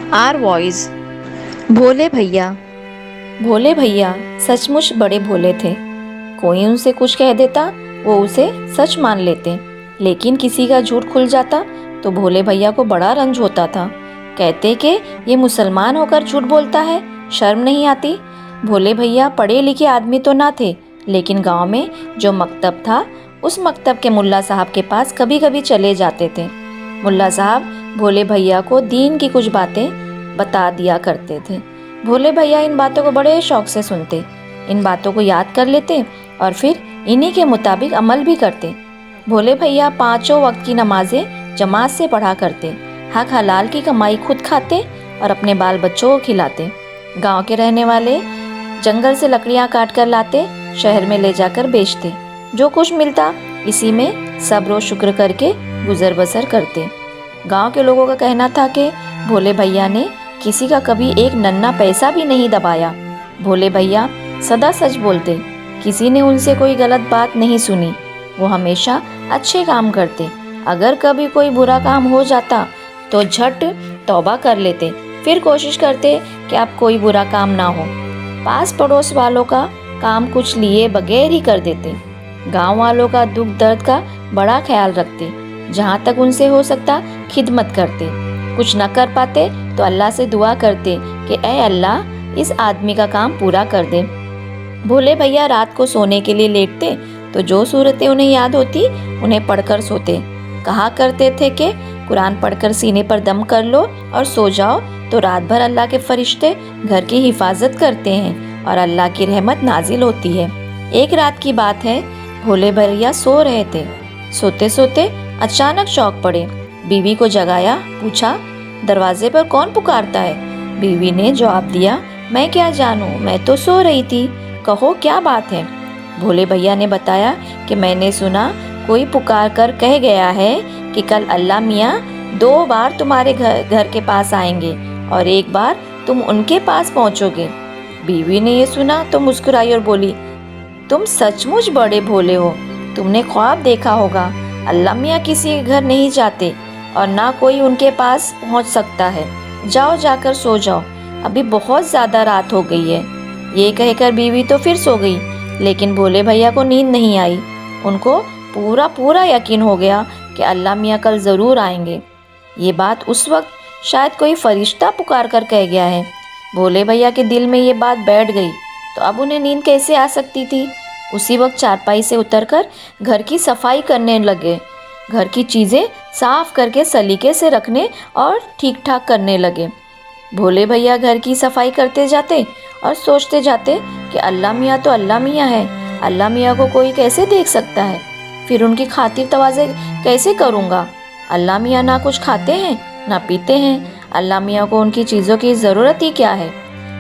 Our voice. भोले भैया। भोले भैया सचमुच बड़े भोले थे। कोई उनसे कुछ कह देता वो उसे सच मान लेते, लेकिन किसी का झूठ खुल जाता तो भोले भैया को बड़ा रंज होता था। कहते कि ये मुसलमान होकर झूठ बोलता है, शर्म नहीं आती। भोले भैया पढ़े लिखे आदमी तो ना थे, लेकिन गांव में जो मकतब था उस मकतब के मुल्ला साहब के पास कभी कभी चले जाते थे। मुल्ला साहब भोले भैया को दीन की कुछ बातें बता दिया करते थे। भोले भैया इन बातों को बड़े शौक से सुनते, इन बातों को याद कर लेते और फिर इन्हीं के मुताबिक अमल भी करते। भोले भैया 5 वक्त की नमाजें जमात से पढ़ा करते, हक हलाल की कमाई खुद खाते और अपने बाल बच्चों को खिलाते। गांव के रहने वाले जंगल से लकड़ियां काट कर लाते, शहर में ले जाकर बेचते। जो कुछ मिलता इसी में सब्र और शुक्र करके गुजर बसर करते। गांव के लोगों का कहना था कि भोले भैया ने किसी का कभी एक नन्ना पैसा भी नहीं दबाया। भोले भैया सदा सच बोलते, किसी ने उनसे कोई गलत बात नहीं सुनी। वो हमेशा अच्छे काम करते। अगर कभी कोई बुरा काम हो जाता तो झट तौबा कर लेते, फिर कोशिश करते कि अब कोई बुरा काम ना हो। पास पड़ोस वालों का काम कुछ लिए बगैर ही कर देते। गांव वालों का दुख दर्द का बड़ा ख्याल रखते, जहाँ तक उनसे हो सकता खिदमत करते। कुछ न कर पाते तो अल्लाह से दुआ करते कि ऐ अल्लाह इस आदमी का काम पूरा कर दे। भोले भैया रात को सोने के लिए लेटते तो जो सूरतें उन्हें याद होती उन्हें पढ़कर सोते। कहा करते थे कि कुरान पढ़कर सीने पर दम कर लो और सो जाओ तो रात भर अल्लाह के फरिश्ते घर की हिफाजत करते हैं और अल्लाह की रहमत नाजिल होती है। एक रात की बात है, भोले भैया सो रहे थे। सोते सोते अचानक चौंक पड़े। बीवी को जगाया, पूछा दरवाजे पर कौन पुकारता है। बीवी ने जवाब दिया, मैं क्या जानूं, मैं तो सो रही थी, कहो क्या बात है। भोले भैया ने बताया कि मैंने सुना कोई पुकार कर कह गया है कि कल अल्लाह मियाँ 2 बार तुम्हारे घर के पास आएंगे और एक बार तुम उनके पास पहुँचोगे। बीवी ने ये सुना तो मुस्कुराई और बोली, तुम सचमुच बड़े भोले हो, तुमने ख्वाब देखा होगा। अल्लाह मियाँ किसी के घर नहीं जाते और ना कोई उनके पास पहुँच सकता है। जाओ जाकर सो जाओ, अभी बहुत ज़्यादा रात हो गई है। ये कहकर बीवी तो फिर सो गई, लेकिन भोले भैया को नींद नहीं आई। उनको पूरा यकीन हो गया कि अल्लाह मियाँ कल ज़रूर आएंगे। ये बात उस वक्त शायद कोई फरिश्ता पुकार कर कह गया है। भोले भैया के दिल में ये बात बैठ गई तो अब उन्हें नींद कैसे आ सकती थी। उसी वक्त चारपाई से उतरकर घर की सफाई करने लगे। घर की चीज़ें साफ करके सलीके से रखने और ठीक ठाक करने लगे। भोले भैया घर की सफाई करते जाते और सोचते जाते कि अल्लाह मियाँ तो अल्लाह मियाँ है, अल्लाह मियाँ को कोई कैसे देख सकता है, फिर उनकी खातिर तवाज़े कैसे करूँगा। अल्लाह मियाँ ना कुछ खाते हैं ना पीते हैं, अल्लाह मियाँ को उनकी चीज़ों की ज़रूरत ही क्या है।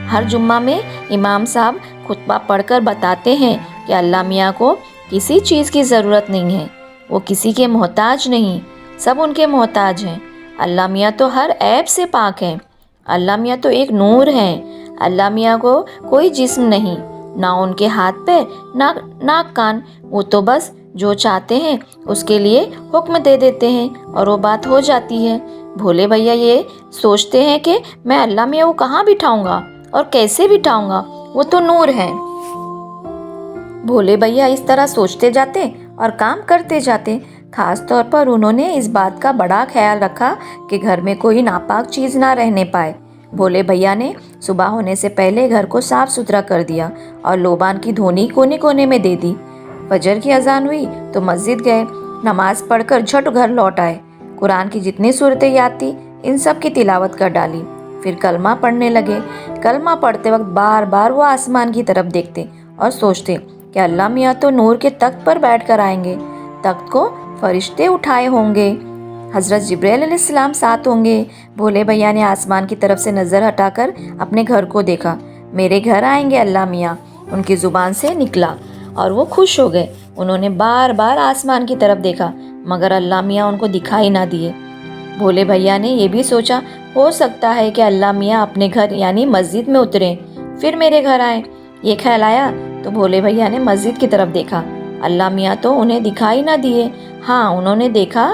हर जुम्मा में इमाम साहब खुतबा पढ़कर बताते हैं कि अल्लाह मियाँ को किसी चीज़ की ज़रूरत नहीं है, वो किसी के मोहताज नहीं, सब उनके मोहताज हैं। अल्लाह मियाँ तो हर ऐब से पाक हैं। अल्लाह मियाँ तो एक नूर हैं। अल्लाह मियाँ को कोई जिस्म नहीं, ना उनके हाथ पैर ना नाक कान, वो तो बस जो चाहते हैं उसके लिए हुक्म दे देते हैं और वो बात हो जाती है। भोले भैया ये सोचते हैं कि मैं अल्लाह मियाँ को कहाँ बिठाऊंगा और कैसे बिठाऊंगा, वो तो नूर है। भोले भैया इस तरह सोचते जाते और काम करते जाते। खास तौर पर उन्होंने इस बात का बड़ा ख्याल रखा कि घर में कोई नापाक चीज़ ना रहने पाए। भोले भैया ने सुबह होने से पहले घर को साफ सुथरा कर दिया और लोबान की धोनी कोने कोने में दे दी। फजर की अजान हुई तो मस्जिद गए, नमाज पढ़कर झट घर लौट आए। कुरान की जितनी सूरतें याद थी इन सब की तिलावत कर डाली। फिर कलमा पढ़ने लगे। कलमा पढ़ते वक्त बार बार वो आसमान की तरफ देखते और सोचते कि अल्लाह मियाँ तो नूर के तख्त पर बैठ कर आएंगे, तख्त को फरिश्ते उठाए होंगे, हज़रत जिब्राइल अलैहिस्सलाम साथ होंगे। भोले भैया ने आसमान की तरफ से नज़र हटाकर अपने घर को देखा। मेरे घर आएंगे अल्लाह मियाँ, उनकी ज़ुबान से निकला और वो खुश हो गए। उन्होंने बार बार आसमान की तरफ देखा मगर अल्लाह मियाँ उनको दिखाई ना दिए। भोले भैया ने ये भी सोचा, हो सकता है कि अल्लाह मियाँ अपने घर यानी मस्जिद में उतरें फिर मेरे घर आए। ये ख्याल आया तो भोले भैया ने मस्जिद की तरफ देखा। अल्लाह मियाँ तो उन्हें दिखाई ना दिए। हाँ, उन्होंने देखा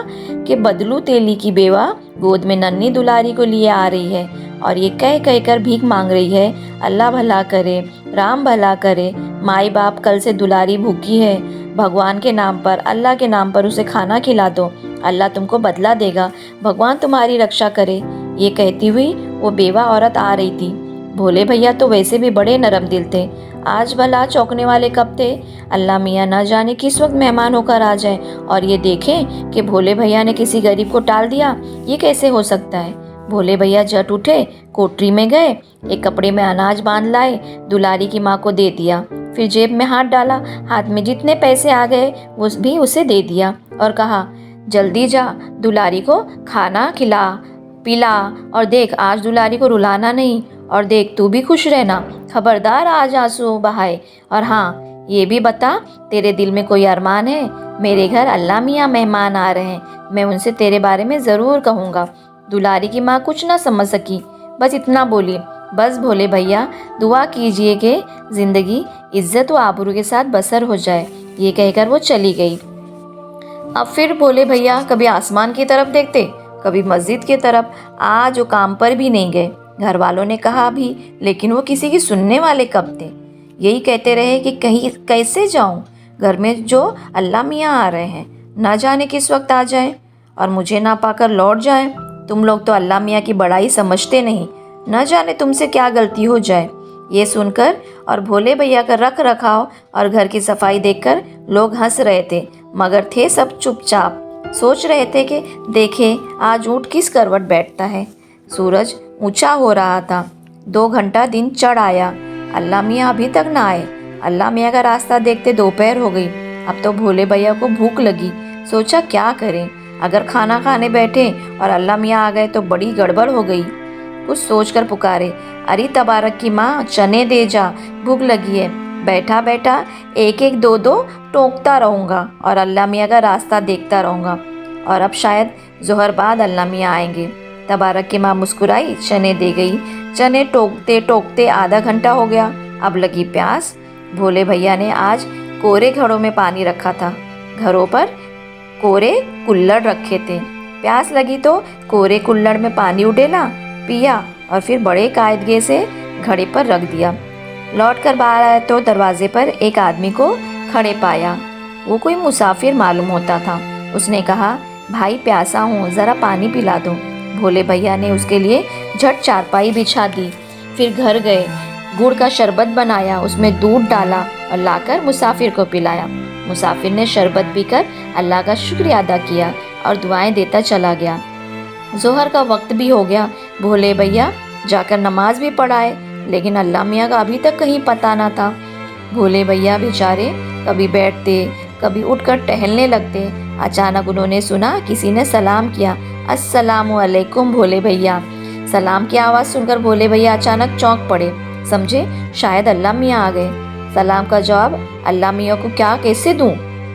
कि बदलू तेली की बेवा गोद में नन्ही दुलारी को लिए आ रही है और ये कह कर भीख मांग रही है, अल्लाह भला करे, राम भला करे, माई बाप कल से दुलारी भूखी है, भगवान के नाम पर, अल्लाह के नाम पर उसे खाना खिला दो, अल्लाह तुमको बदला देगा, भगवान तुम्हारी रक्षा करे। ये कहती हुई वो बेवा औरत आ रही थी। भोले भैया तो वैसे भी बड़े नरम दिल थे, आज भला चौंकने वाले कब थे। अल्लाह मियाँ न जाने किस वक्त मेहमान होकर आ जाए और ये देखें कि भोले भैया ने किसी गरीब को टाल दिया, ये कैसे हो सकता है। भोले भैया झट उठे, कोठरी में गए, एक कपड़े में अनाज बांध लाए, दुलारी की माँ को दे दिया, फिर जेब में हाथ डाला, हाथ में जितने पैसे आ गए वो भी उसे दे दिया और कहा, जल्दी जा, दुलारी को खाना खिला पिला, और देख आज दुलारी को रुलाना नहीं, और देख तू भी खुश रहना, खबरदार आज आंसू बहाए, और हाँ ये भी बता तेरे दिल में कोई अरमान है, मेरे घर अल्लाह मियाँ मेहमान आ रहे हैं, मैं उनसे तेरे बारे में ज़रूर कहूँगा। दुलारी की माँ कुछ ना समझ सकी, बस इतना बोली, बस भोले भैया दुआ कीजिए कि ज़िंदगी इज्जत व आबरू के साथ बसर हो जाए। ये कहकर वो चली गई। अब फिर भोले भैया कभी आसमान की तरफ देखते, कभी मस्जिद की तरफ, आज वो काम पर भी नहीं गए। घर वालों ने कहा भी, लेकिन वो किसी की सुनने वाले कब थे। यही कहते रहे कि कहीं कैसे जाऊं, घर में जो अल्लाह मियाँ आ रहे हैं, ना जाने किस वक्त आ जाए और मुझे ना पाकर लौट जाए। तुम लोग तो अल्लाह मियाँ की बड़ाई समझते नहीं, न जाने तुमसे क्या गलती हो जाए। ये सुनकर और भोले भैया का रख रखाव और घर की सफाई देखकर लोग हंस रहे थे, मगर थे सब चुपचाप, सोच रहे थे कि देखे आज ऊँट किस करवट बैठता है। सूरज ऊंचा हो रहा था, 2 घंटा दिन चढ़ आया, अल्लाह मियाँ अभी तक ना आए। अल्लाह मियाँ का रास्ता देखते दोपहर हो गई। अब तो भोले भैया को भूख लगी, सोचा क्या करें, अगर खाना खाने बैठे और अल्लाह मियाँ आ गए तो बड़ी गड़बड़ हो गई। कुछ सोचकर पुकारे, अरे तबारक की माँ चने दे जा, भूख लगी है, बैठा बैठा एक एक दो दो टोकता रहूँगा और अल्लाह मियाँ का रास्ता देखता रहूँगा, और अब शायद ज़ोहर बाद अल्लाह मियाँ आएंगे। तबारक की माँ मुस्कुराई, चने दे गई। चने टोकते टोकते आधा घंटा हो गया, अब लगी प्यास। भोले भैया ने आज कोरे घड़ों में पानी रखा था, घरों पर कोरे कुल्हड़ रखे थे। प्यास लगी तो कोरे कुल्हड़ में पानी उडेला, पिया और फिर बड़े कायदगी से घड़े पर रख दिया। लौट कर बाहर आया तो दरवाजे पर एक आदमी को खड़े पाया। वो कोई मुसाफिर मालूम होता था। उसने कहा, भाई प्यासा हूँ, ज़रा पानी पिला दो। भोले भैया ने उसके लिए झट चारपाई बिछा दी, फिर घर गए, गुड़ का शरबत बनाया, उसमें दूध डाला और लाकर मुसाफिर को पिलाया। मुसाफिर ने शरबत पीकर अल्लाह का शुक्रिया अदा किया और दुआएं देता चला गया। ज़ोहर का वक्त भी हो गया। भोले भैया जाकर नमाज भी पढ़ाए, लेकिन अल्लाह मियाँ का अभी तक कहीं पता ना था। भोले भैया बेचारे कभी बैठते, कभी उठकर टहलने लगते। अचानक उन्होंने सुना किसी ने सलाम किया, अस्सलामु अलैकुम भोले भैया। सलाम की आवाज़ सुनकर भोले भैया अचानक चौंक पड़े, समझे शायद अल्लाह मियाँ आ गए। सलाम का जवाब अल्लाह मियाँ को क्या कैसे दूँ।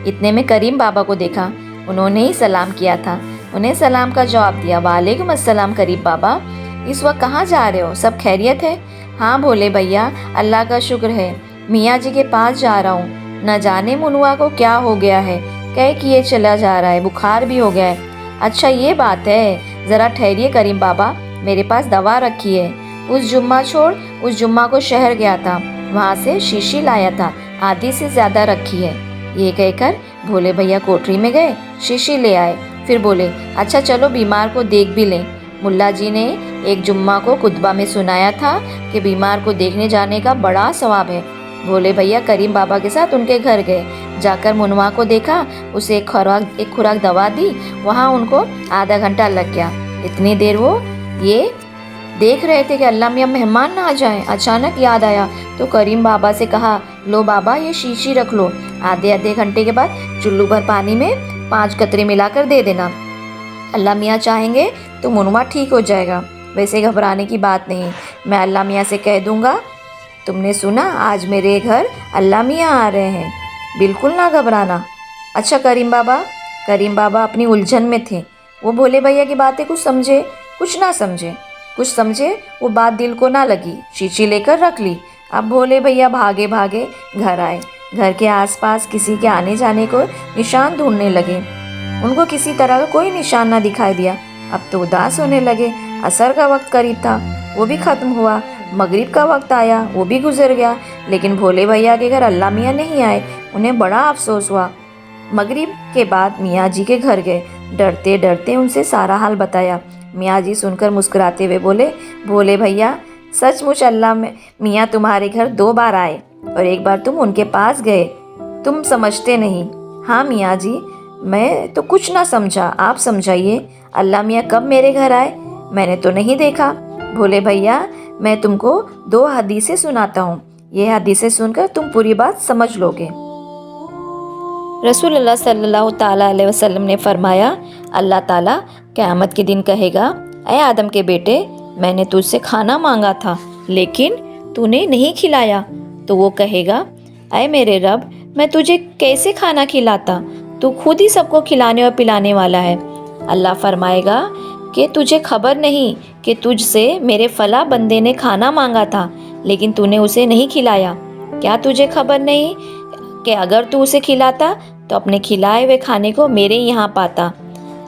इतने में करीम बाबा को देखा, उन्होंने ही सलाम किया था। उन्हें सलाम का जवाब दिया, वालेकुम अस्सलाम करीम बाबा, इस वक्त कहाँ जा रहे हो, सब खैरियत है। हाँ भोले भैया अल्लाह का शुक्र है, मियाँ जी के पास जा रहा हूँ, न जाने मुनुआ को क्या हो गया है, कह किए चला जा रहा है, बुखार भी हो गया है। अच्छा ये बात है, ज़रा ठहरिए करीम बाबा, मेरे पास दवा रखी है। उस जुम्मा छोड़ उस जुम्मा को शहर गया था, वहाँ से शीशी लाया था, आधी से ज़्यादा रखी है। ये कहकर भोले भैया कोठरी में गए, शीशी ले आए, फिर बोले, अच्छा चलो बीमार को देख भी लें। मुल्ला जी ने एक जुम्मा को खुतबा में सुनाया था कि बीमार को देखने जाने का बड़ा सवाब है। भोले भैया करीम बाबा के साथ उनके घर गए, जाकर मुनवा को देखा, उसे एक खुराक दवा दी, वहाँ उनको आधा घंटा लग गया। इतनी देर वो ये देख रहे थे कि अल्लाह मियाँ मेहमान ना आ जाएं। अचानक याद आया तो करीम बाबा से कहा, लो बाबा ये शीशी रख लो, आधे घंटे के बाद चुल्लू भर पानी में 5 कतरे मिलाकर दे देना, अल्लाह मियाँ चाहेंगे तो मुनवा ठीक हो जाएगा। वैसे घबराने की बात नहीं, मैं अल्लाह मियाँ से कह दूँगा, तुमने सुना आज मेरे घर अल्लाह मियाँ आ रहे हैं, बिल्कुल ना घबराना। अच्छा करीम बाबा अपनी उलझन में थे। वो भोले भैया की बातें कुछ समझे, कुछ ना समझे, कुछ समझे वो बात दिल को ना लगी, शीशी लेकर रख ली। अब भोले भैया भागे भागे घर आए। घर के आसपास किसी के आने जाने को निशान ढूंढने लगे, उनको किसी तरह का कोई निशान ना दिखाई दिया। अब तो उदास होने लगे, असर का वक्त करीब था। وہ بھی ختم ہوا، مغرب کا وقت آیا، وہ بھی گزر گیا، لیکن بھولے بھیا کے گھر اللہ میاں نہیں آئے۔ انہیں بڑا افسوس ہوا۔ مغرب کے بعد میاں جی کے گھر گئے، ڈرتے ڈرتے ان سے سارا حال بتایا۔ میاں جی سن کر مسکراتے ہوئے بولے، بھولے بھیا، سچ مچ اللہ میاں تمہارے گھر 2 بار آئے اور ایک بار تم ان کے پاس گئے، تم سمجھتے نہیں۔ ہاں میاں جی، میں تو کچھ نہ سمجھا، آپ سمجھائیے، اللہ میاں کب میرے گھر آئے؟ میں نے تو نہیں دیکھا۔ بھولے بھیا، میں تم کو 2 حدیثیں سناتا ہوں، یہ حدیثیں سن کر تم پوری بات سمجھ لو گے۔ رسول اللہ صلی اللہ تعالیٰ علیہ وسلم نے فرمایا، اللہ تعالیٰ قیامت کے دن کہے گا، اے آدم کے بیٹے، میں نے تجھ سے کھانا مانگا تھا لیکن تو نے نہیں کھلایا۔ تو وہ کہے گا، اے میرے رب، میں تجھے کیسے کھانا کھلاتا؟ تو خود ہی سب کو کھلانے اور پلانے والا ہے۔ اللہ فرمائے گا کہ تجھے خبر نہیں کہ تجھ سے میرے فلاں بندے نے کھانا مانگا تھا لیکن تو نے اسے نہیں کھلایا؟ کیا تجھے خبر نہیں کہ اگر تو اسے کھلاتا تو اپنے کھلائے ہوئے کھانے کو میرے یہاں پاتا؟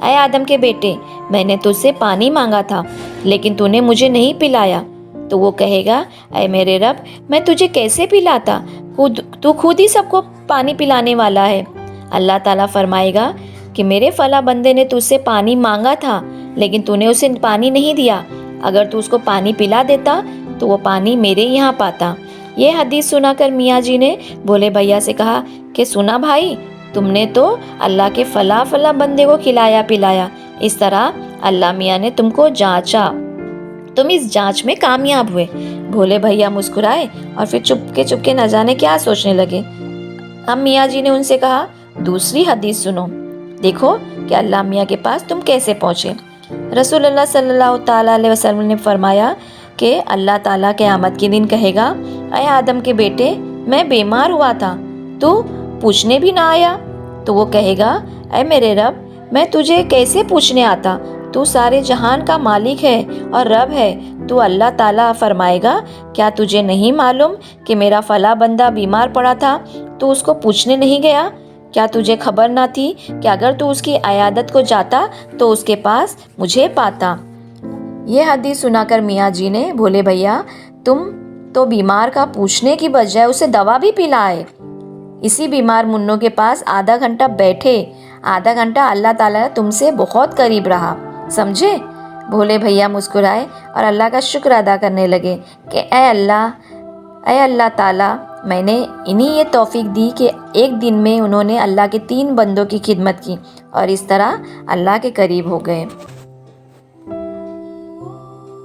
اے آدم کے بیٹے، میں نے تجھ سے پانی مانگا تھا لیکن تو نے مجھے نہیں پلایا۔ تو وہ کہے گا، اے میرے رب، میں تجھے کیسے پلاتا؟ تو خود ہی سب کو پانی پلانے والا ہے۔ اللہ تعالیٰ فرمائے گا کہ میرے فلاں بندے نے تجھ سے پانی مانگا تھا لیکن تو نے اسے پانی نہیں دیا، اگر تو اس کو پانی پلا دیتا تو وہ پانی میرے یہاں پاتا۔ یہ حدیث سنا کر میاں جی نے بھولے بھیا سے کہا کہ سنا بھائی، تم نے تو اللہ کے فلاں بندے کو کھلایا پلایا، اس طرح اللہ میاں نے تم کو جانچا، تم اس جانچ میں کامیاب ہوئے۔ بھولے بھیا مسکرائے اور پھر چپ کے نہ جانے کیا سوچنے لگے۔ اب میاں جی نے ان سے کہا، دوسری حدیث سنو، دیکھو کہ اللہ میاں کے پاس تم کیسے پہنچے۔ رسول اللہ صلی اللہ تعالیٰ علیہ وسلم نے فرمایا کہ اللہ تعالیٰ قیامت کے دن کہے گا، اے آدم کے بیٹے، میں بیمار ہوا تھا، تو پوچھنے بھی نہ آیا۔ تو وہ کہے گا، اے میرے رب، میں تجھے کیسے پوچھنے آتا؟ تو سارے جہان کا مالک ہے اور رب ہے۔ تو اللہ تعالیٰ فرمائے گا، کیا تجھے نہیں معلوم کہ میرا فلاں بندہ بیمار پڑا تھا تو اس کو پوچھنے نہیں گیا؟ کیا تجھے خبر نہ تھی کہ اگر تو اس کی عیادت کو جاتا تو اس کے پاس مجھے پاتا؟ یہ حدیث سنا کر میاں جی نے، بھولے بھیا، تم تو بیمار کا پوچھنے کی بجائے اسے دوا بھی پلائے۔ اسی بیمار منوں کے پاس آدھا گھنٹہ بیٹھے، آدھا گھنٹہ اللہ تعالیٰ تم سے بہت قریب رہا، سمجھے؟ بھولے بھیا مسکرائے اور اللہ کا شکر ادا کرنے لگے کہ اے اللہ تعالیٰ، میں نے انہیں یہ توفیق دی کہ ایک دن میں انہوں نے اللہ کے 3 بندوں کی خدمت کی اور اس طرح اللہ کے قریب ہو گئے۔